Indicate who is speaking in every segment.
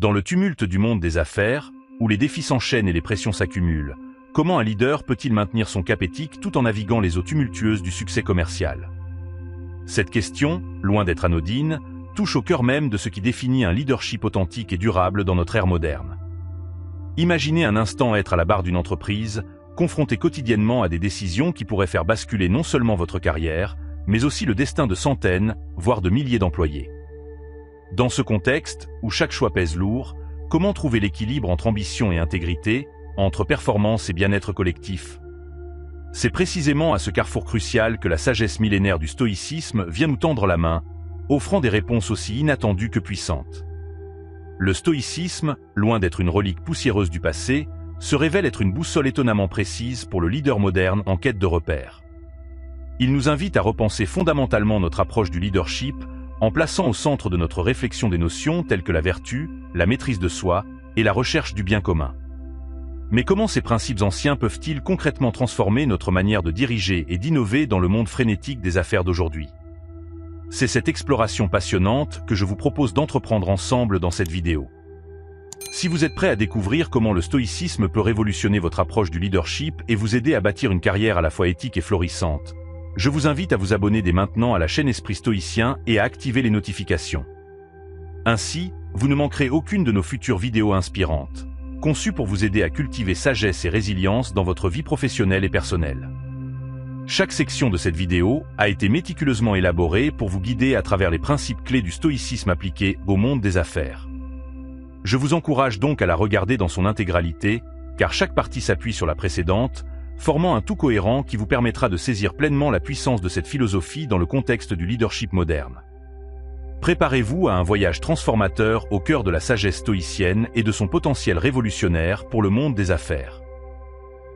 Speaker 1: Dans le tumulte du monde des affaires, où les défis s'enchaînent et les pressions s'accumulent, comment un leader peut-il maintenir son cap éthique tout en naviguant les eaux tumultueuses du succès commercial? Cette question, loin d'être anodine, touche au cœur même de ce qui définit un leadership authentique et durable dans notre ère moderne. Imaginez un instant être à la barre d'une entreprise, confronté quotidiennement à des décisions qui pourraient faire basculer non seulement votre carrière, mais aussi le destin de centaines, voire de milliers d'employés. Dans ce contexte, où chaque choix pèse lourd, comment trouver l'équilibre entre ambition et intégrité, entre performance et bien-être collectif? C'est précisément à ce carrefour crucial que la sagesse millénaire du stoïcisme vient nous tendre la main, offrant des réponses aussi inattendues que puissantes. Le stoïcisme, loin d'être une relique poussiéreuse du passé, se révèle être une boussole étonnamment précise pour le leader moderne en quête de repères. Il nous invite à repenser fondamentalement notre approche du leadership en plaçant au centre de notre réflexion des notions telles que la vertu, la maîtrise de soi et la recherche du bien commun. Mais comment ces principes anciens peuvent-ils concrètement transformer notre manière de diriger et d'innover dans le monde frénétique des affaires d'aujourd'hui? C'est cette exploration passionnante que je vous propose d'entreprendre ensemble dans cette vidéo. Si vous êtes prêt à découvrir comment le stoïcisme peut révolutionner votre approche du leadership et vous aider à bâtir une carrière à la fois éthique et florissante, je vous invite à vous abonner dès maintenant à la chaîne Esprit Stoïcien et à activer les notifications. Ainsi, vous ne manquerez aucune de nos futures vidéos inspirantes, conçues pour vous aider à cultiver sagesse et résilience dans votre vie professionnelle et personnelle. Chaque section de cette vidéo a été méticuleusement élaborée pour vous guider à travers les principes clés du stoïcisme appliqué au monde des affaires. Je vous encourage donc à la regarder dans son intégralité, car chaque partie s'appuie sur la précédente, formant un tout cohérent qui vous permettra de saisir pleinement la puissance de cette philosophie dans le contexte du leadership moderne. Préparez-vous à un voyage transformateur au cœur de la sagesse stoïcienne et de son potentiel révolutionnaire pour le monde des affaires.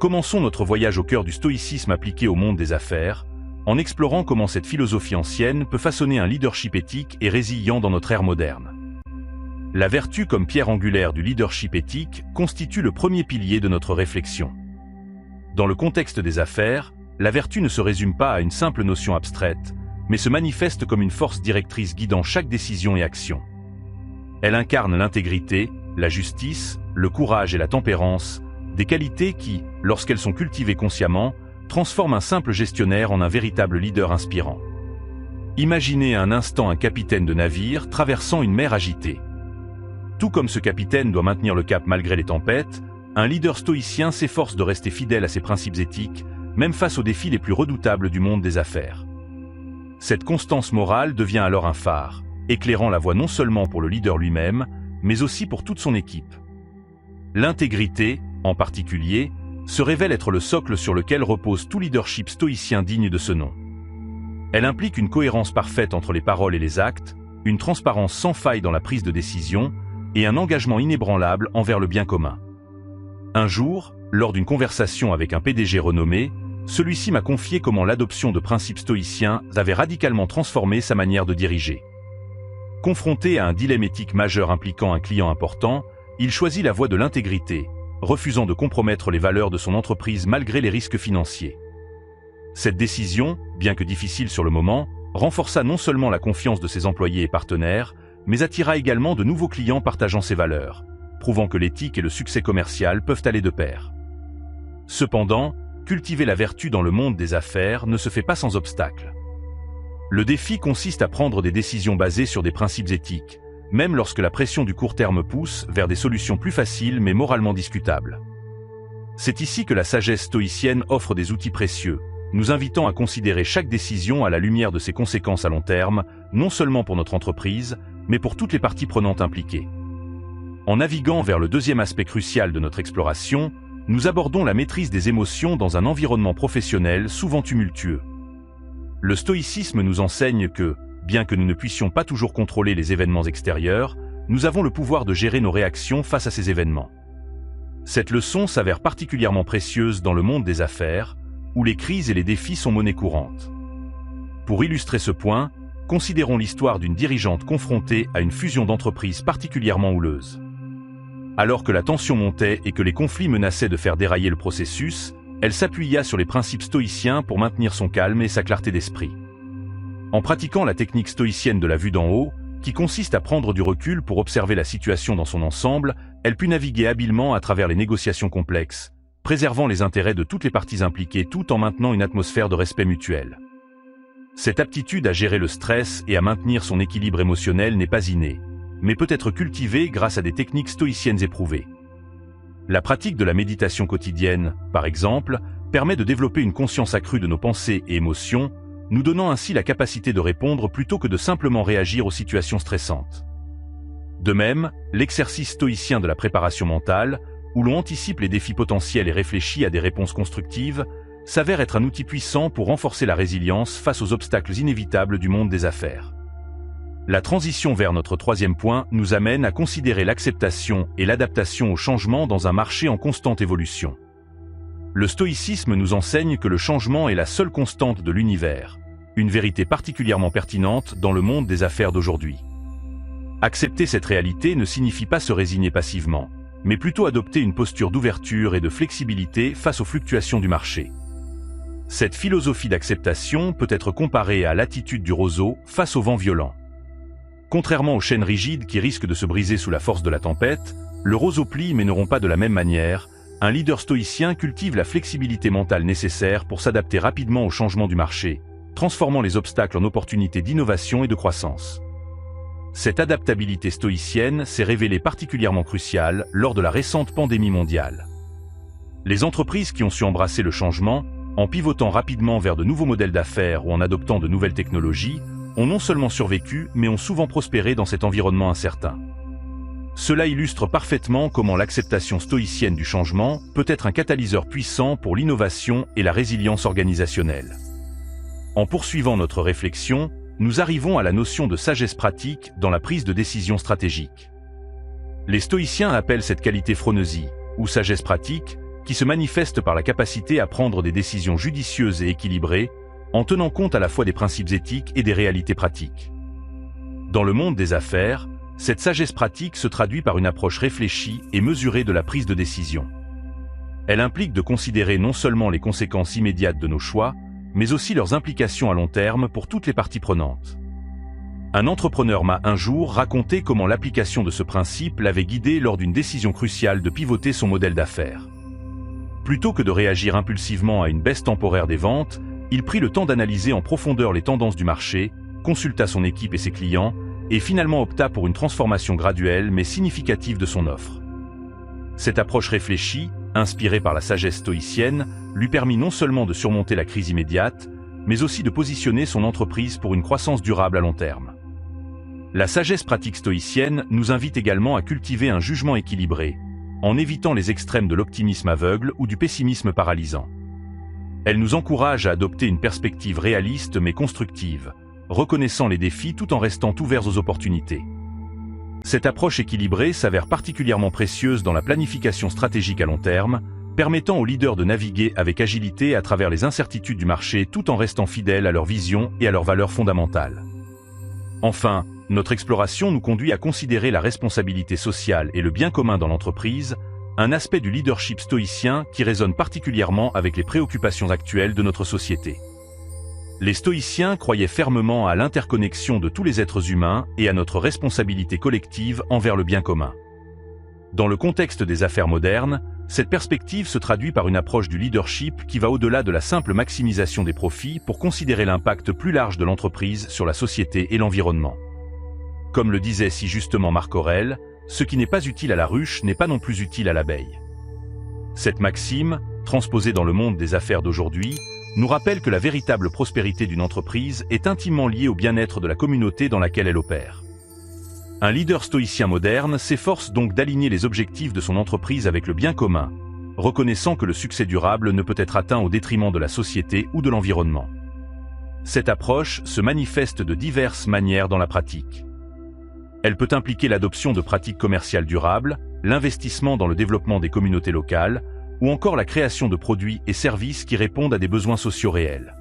Speaker 1: Commençons notre voyage au cœur du stoïcisme appliqué au monde des affaires, en explorant comment cette philosophie ancienne peut façonner un leadership éthique et résilient dans notre ère moderne. La vertu comme pierre angulaire du leadership éthique constitue le premier pilier de notre réflexion. Dans le contexte des affaires, la vertu ne se résume pas à une simple notion abstraite, mais se manifeste comme une force directrice guidant chaque décision et action. Elle incarne l'intégrité, la justice, le courage et la tempérance, des qualités qui, lorsqu'elles sont cultivées consciemment, transforment un simple gestionnaire en un véritable leader inspirant. Imaginez un instant un capitaine de navire traversant une mer agitée. Tout comme ce capitaine doit maintenir le cap malgré les tempêtes, un leader stoïcien s'efforce de rester fidèle à ses principes éthiques, même face aux défis les plus redoutables du monde des affaires. Cette constance morale devient alors un phare, éclairant la voie non seulement pour le leader lui-même, mais aussi pour toute son équipe. L'intégrité, en particulier, se révèle être le socle sur lequel repose tout leadership stoïcien digne de ce nom. Elle implique une cohérence parfaite entre les paroles et les actes, une transparence sans faille dans la prise de décision et un engagement inébranlable envers le bien commun. Un jour, lors d'une conversation avec un PDG renommé, celui-ci m'a confié comment l'adoption de principes stoïciens avait radicalement transformé sa manière de diriger. Confronté à un dilemme éthique majeur impliquant un client important, il choisit la voie de l'intégrité, refusant de compromettre les valeurs de son entreprise malgré les risques financiers. Cette décision, bien que difficile sur le moment, renforça non seulement la confiance de ses employés et partenaires, mais attira également de nouveaux clients partageant ses valeurs, prouvant que l'éthique et le succès commercial peuvent aller de pair. Cependant, cultiver la vertu dans le monde des affaires ne se fait pas sans obstacle. Le défi consiste à prendre des décisions basées sur des principes éthiques, même lorsque la pression du court terme pousse vers des solutions plus faciles mais moralement discutables. C'est ici que la sagesse stoïcienne offre des outils précieux, nous invitant à considérer chaque décision à la lumière de ses conséquences à long terme, non seulement pour notre entreprise, mais pour toutes les parties prenantes impliquées. En naviguant vers le deuxième aspect crucial de notre exploration, nous abordons la maîtrise des émotions dans un environnement professionnel souvent tumultueux. Le stoïcisme nous enseigne que, bien que nous ne puissions pas toujours contrôler les événements extérieurs, nous avons le pouvoir de gérer nos réactions face à ces événements. Cette leçon s'avère particulièrement précieuse dans le monde des affaires, où les crises et les défis sont monnaie courante. Pour illustrer ce point, considérons l'histoire d'une dirigeante confrontée à une fusion d'entreprises particulièrement houleuse. Alors que la tension montait et que les conflits menaçaient de faire dérailler le processus, elle s'appuya sur les principes stoïciens pour maintenir son calme et sa clarté d'esprit. En pratiquant la technique stoïcienne de la vue d'en haut, qui consiste à prendre du recul pour observer la situation dans son ensemble, elle put naviguer habilement à travers les négociations complexes, préservant les intérêts de toutes les parties impliquées tout en maintenant une atmosphère de respect mutuel. Cette aptitude à gérer le stress et à maintenir son équilibre émotionnel n'est pas innée, mais peut être cultivée grâce à des techniques stoïciennes éprouvées. La pratique de la méditation quotidienne, par exemple, permet de développer une conscience accrue de nos pensées et émotions, nous donnant ainsi la capacité de répondre plutôt que de simplement réagir aux situations stressantes. De même, l'exercice stoïcien de la préparation mentale, où l'on anticipe les défis potentiels et réfléchit à des réponses constructives, s'avère être un outil puissant pour renforcer la résilience face aux obstacles inévitables du monde des affaires. La transition vers notre troisième point nous amène à considérer l'acceptation et l'adaptation au changement dans un marché en constante évolution. Le stoïcisme nous enseigne que le changement est la seule constante de l'univers, une vérité particulièrement pertinente dans le monde des affaires d'aujourd'hui. Accepter cette réalité ne signifie pas se résigner passivement, mais plutôt adopter une posture d'ouverture et de flexibilité face aux fluctuations du marché. Cette philosophie d'acceptation peut être comparée à l'attitude du roseau face au vent violent. Contrairement aux chênes rigides qui risquent de se briser sous la force de la tempête, le roseau plie mais ne rompt pas de la même manière. Un leader stoïcien cultive la flexibilité mentale nécessaire pour s'adapter rapidement aux changements du marché, transformant les obstacles en opportunités d'innovation et de croissance. Cette adaptabilité stoïcienne s'est révélée particulièrement cruciale lors de la récente pandémie mondiale. Les entreprises qui ont su embrasser le changement, en pivotant rapidement vers de nouveaux modèles d'affaires ou en adoptant de nouvelles technologies, ont non seulement survécu, mais ont souvent prospéré dans cet environnement incertain. Cela illustre parfaitement comment l'acceptation stoïcienne du changement peut être un catalyseur puissant pour l'innovation et la résilience organisationnelle. En poursuivant notre réflexion, nous arrivons à la notion de sagesse pratique dans la prise de décision stratégique. Les stoïciens appellent cette qualité phroneusie, ou sagesse pratique, qui se manifeste par la capacité à prendre des décisions judicieuses et équilibrées, en tenant compte à la fois des principes éthiques et des réalités pratiques. Dans le monde des affaires, cette sagesse pratique se traduit par une approche réfléchie et mesurée de la prise de décision. Elle implique de considérer non seulement les conséquences immédiates de nos choix, mais aussi leurs implications à long terme pour toutes les parties prenantes. Un entrepreneur m'a un jour raconté comment l'application de ce principe l'avait guidé lors d'une décision cruciale de pivoter son modèle d'affaires. Plutôt que de réagir impulsivement à une baisse temporaire des ventes, il prit le temps d'analyser en profondeur les tendances du marché, consulta son équipe et ses clients, et finalement opta pour une transformation graduelle mais significative de son offre. Cette approche réfléchie, inspirée par la sagesse stoïcienne, lui permit non seulement de surmonter la crise immédiate, mais aussi de positionner son entreprise pour une croissance durable à long terme. La sagesse pratique stoïcienne nous invite également à cultiver un jugement équilibré, en évitant les extrêmes de l'optimisme aveugle ou du pessimisme paralysant. Elle nous encourage à adopter une perspective réaliste mais constructive, reconnaissant les défis tout en restant ouverts aux opportunités. Cette approche équilibrée s'avère particulièrement précieuse dans la planification stratégique à long terme, permettant aux leaders de naviguer avec agilité à travers les incertitudes du marché tout en restant fidèles à leur vision et à leurs valeurs fondamentales. Enfin, notre exploration nous conduit à considérer la responsabilité sociale et le bien commun dans l'entreprise, un aspect du leadership stoïcien qui résonne particulièrement avec les préoccupations actuelles de notre société. Les stoïciens croyaient fermement à l'interconnexion de tous les êtres humains et à notre responsabilité collective envers le bien commun. Dans le contexte des affaires modernes, cette perspective se traduit par une approche du leadership qui va au-delà de la simple maximisation des profits pour considérer l'impact plus large de l'entreprise sur la société et l'environnement. Comme le disait si justement Marc Aurèle, ce qui n'est pas utile à la ruche n'est pas non plus utile à l'abeille. Cette maxime, transposée dans le monde des affaires d'aujourd'hui, nous rappelle que la véritable prospérité d'une entreprise est intimement liée au bien-être de la communauté dans laquelle elle opère. Un leader stoïcien moderne s'efforce donc d'aligner les objectifs de son entreprise avec le bien commun, reconnaissant que le succès durable ne peut être atteint au détriment de la société ou de l'environnement. Cette approche se manifeste de diverses manières dans la pratique. Elle peut impliquer l'adoption de pratiques commerciales durables, l'investissement dans le développement des communautés locales, ou encore la création de produits et services qui répondent à des besoins sociaux réels.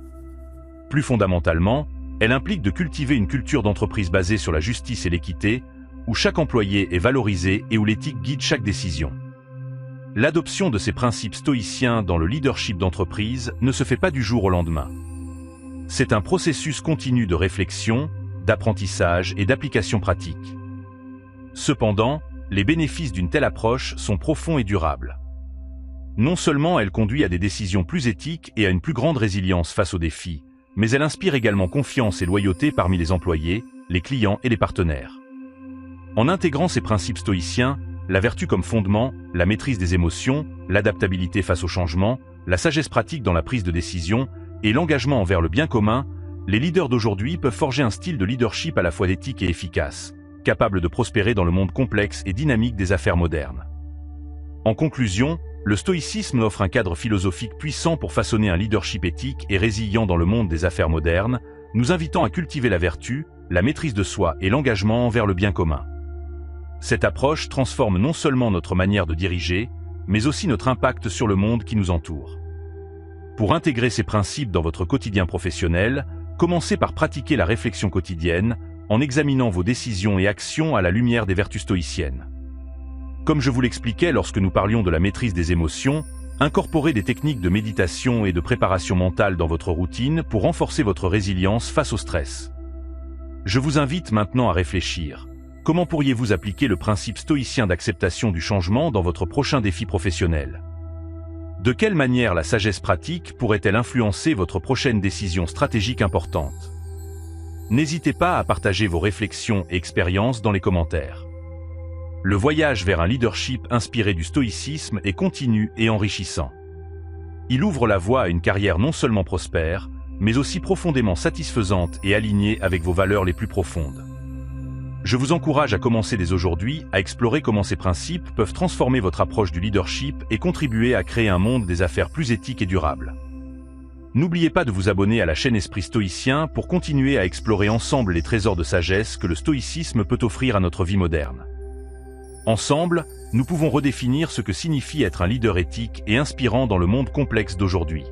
Speaker 1: Plus fondamentalement, elle implique de cultiver une culture d'entreprise basée sur la justice et l'équité, où chaque employé est valorisé et où l'éthique guide chaque décision. L'adoption de ces principes stoïciens dans le leadership d'entreprise ne se fait pas du jour au lendemain. C'est un processus continu de réflexion, d'apprentissage et d'application pratique. Cependant, les bénéfices d'une telle approche sont profonds et durables. Non seulement elle conduit à des décisions plus éthiques et à une plus grande résilience face aux défis, mais elle inspire également confiance et loyauté parmi les employés, les clients et les partenaires. En intégrant ces principes stoïciens, la vertu comme fondement, la maîtrise des émotions, l'adaptabilité face au changement, la sagesse pratique dans la prise de décision et l'engagement envers le bien commun, les leaders d'aujourd'hui peuvent forger un style de leadership à la fois éthique et efficace, capable de prospérer dans le monde complexe et dynamique des affaires modernes. En conclusion, le stoïcisme offre un cadre philosophique puissant pour façonner un leadership éthique et résilient dans le monde des affaires modernes, nous invitant à cultiver la vertu, la maîtrise de soi et l'engagement envers le bien commun. Cette approche transforme non seulement notre manière de diriger, mais aussi notre impact sur le monde qui nous entoure. Pour intégrer ces principes dans votre quotidien professionnel, commencez par pratiquer la réflexion quotidienne, en examinant vos décisions et actions à la lumière des vertus stoïciennes. Comme je vous l'expliquais lorsque nous parlions de la maîtrise des émotions, incorporez des techniques de méditation et de préparation mentale dans votre routine pour renforcer votre résilience face au stress. Je vous invite maintenant à réfléchir. Comment pourriez-vous appliquer le principe stoïcien d'acceptation du changement dans votre prochain défi professionnel? De quelle manière la sagesse pratique pourrait-elle influencer votre prochaine décision stratégique importante? N'hésitez pas à partager vos réflexions et expériences dans les commentaires. Le voyage vers un leadership inspiré du stoïcisme est continu et enrichissant. Il ouvre la voie à une carrière non seulement prospère, mais aussi profondément satisfaisante et alignée avec vos valeurs les plus profondes. Je vous encourage à commencer dès aujourd'hui à explorer comment ces principes peuvent transformer votre approche du leadership et contribuer à créer un monde des affaires plus éthique et durable. N'oubliez pas de vous abonner à la chaîne Esprit Stoïcien pour continuer à explorer ensemble les trésors de sagesse que le stoïcisme peut offrir à notre vie moderne. Ensemble, nous pouvons redéfinir ce que signifie être un leader éthique et inspirant dans le monde complexe d'aujourd'hui.